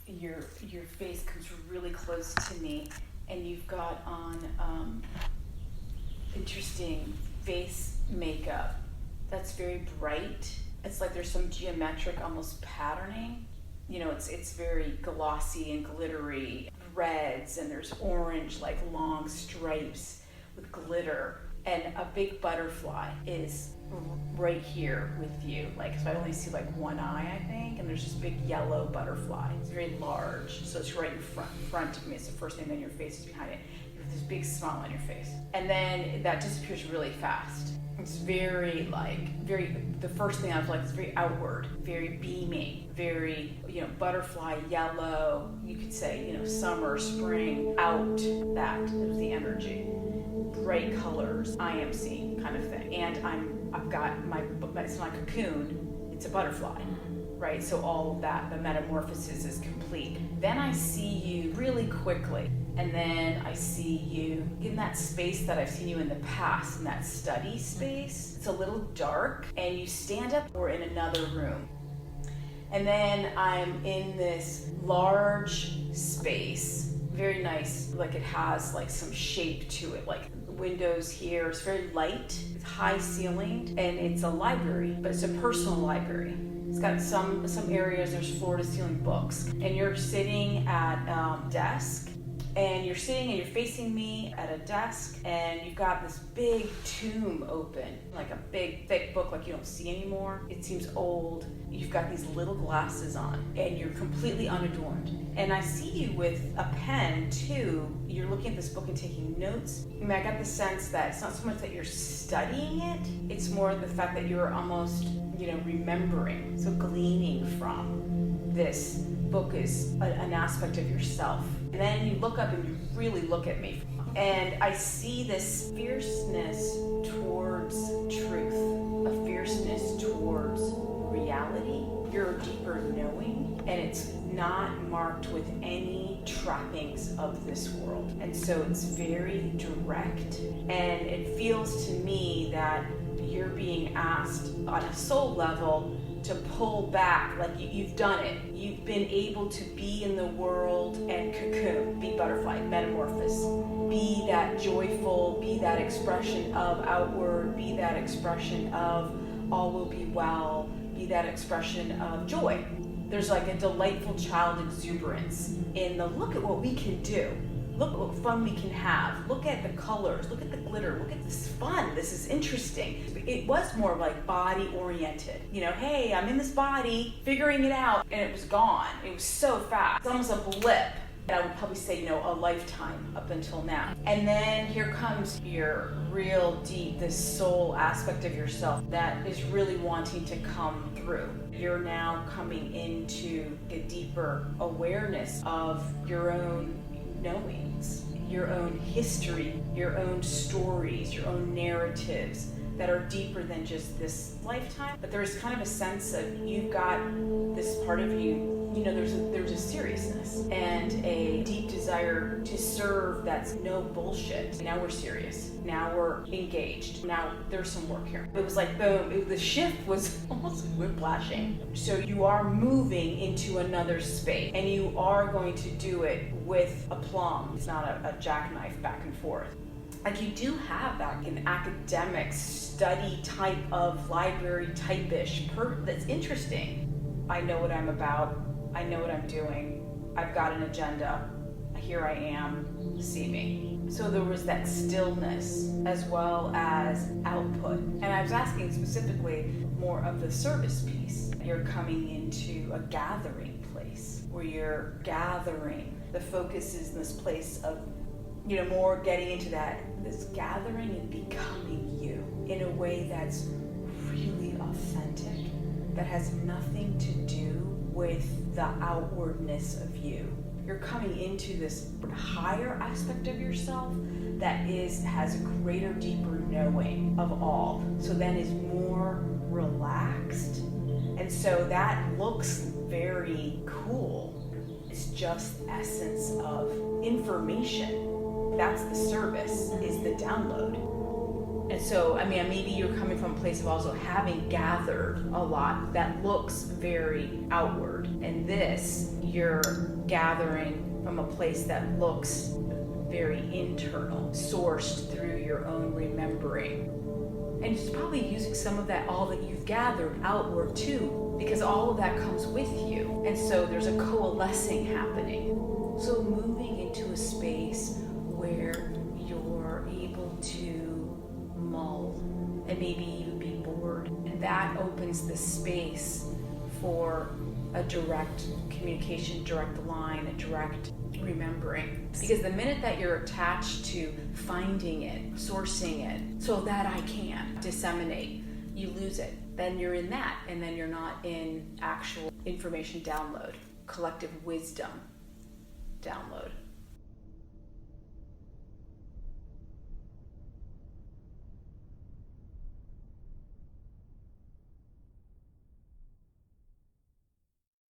your face comes really close to me, and you've got on interesting face makeup that's very bright. It's like there's some geometric almost patterning. You know, it's very glossy and glittery, reds, and there's orange like long stripes with glitter, and a big butterfly is right here with you. Like, so I only see like one eye, I think, and there's this big yellow butterfly. It's very large, so it's right in front of me. It's the first thing, then your face is behind it. You have this big smile on your face, and then that disappears really fast. It's very the first thing I was like, it's very outward, very beaming, very, butterfly yellow. You could say, summer, spring, out, that was the energy. Bright colors, I am seeing kind of thing. And I've got it's my cocoon, it's a butterfly, right? So all of that, the metamorphosis is complete. Then I see you really quickly. And then I see you in that space that I've seen you in the past, in that study space. It's a little dark, and you stand up, we're in another room. And then I'm in this large space, very nice, like it has like some shape to it, like windows here. It's very light, it's high ceilinged, and it's a library, but it's a personal library. It's got some areas, there's floor to ceiling books. And you're sitting at a desk, and you're sitting and you're facing me at a desk, and you've got this big tome open, like a big thick book like you don't see anymore. It seems old. You've got these little glasses on, and you're completely unadorned. And I see you with a pen too. You're looking at this book and taking notes. I mean, I got the sense that it's not so much that you're studying it, it's more the fact that you're almost, remembering, so gleaning from this book is an aspect of yourself. And then you look up and you really look at me. And I see this fierceness towards truth, a fierceness towards reality, your deeper knowing, and it's not marked with any trappings of this world. And so it's very direct, and it feels to me that you're being asked on a soul level to pull back, like you've done it. You've been able to be in the world and cocoon, be butterfly, metamorphose, be that joyful, be that expression of outward, be that expression of all will be well, be that expression of joy. There's like a delightful child exuberance in the look at what we can do. Look what fun we can have. Look at the colors. Look at the glitter. Look at this fun. This is interesting. It was more like body oriented. Hey, I'm in this body, figuring it out, and it was gone. It was so fast. It's almost a blip. I would probably say, a lifetime up until now. And then here comes your real deep, this soul aspect of yourself that is really wanting to come through. You're now coming into a deeper awareness of your own knowings, your own history, your own stories, your own narratives that are deeper than just this lifetime. But there's kind of a sense of you've got this part of you, there's a seriousness and a deep desire to serve that's no bullshit. Now we're serious. Now we're engaged. Now there's some work here. It was like boom, the shift was almost whiplashing. So you are moving into another space, and you are going to do it with aplomb. It's not a jackknife back and forth. Like you do have that an academic study type of library type-ish that's interesting. I know what I'm about. I know what I'm doing. I've got an agenda. Here I am. See me. So there was that stillness as well as output. And I was asking specifically more of the service piece. You're coming into a gathering place where you're gathering. The focus is in this place of more getting into this gathering and becoming you in a way that's really authentic, that has nothing to do with the outwardness of you. You're coming into this higher aspect of yourself that has a greater, deeper knowing of all. So then is more relaxed. And so that looks very cool. It's just essence of information. That's the service, is the download. And so, I mean, maybe you're coming from a place of also having gathered a lot that looks very outward. And this, you're gathering from a place that looks very internal, sourced through your own remembering. And it's probably using some of that, all that you've gathered outward too, because all of that comes with you. And so there's a coalescing happening. So moving into a space where you're able to mull and maybe even be bored. And that opens the space for a direct communication, direct line, a direct remembering. Because the minute that you're attached to finding it, sourcing it, so that I can disseminate, you lose it. Then you're in that, and then you're not in actual information download, collective wisdom download.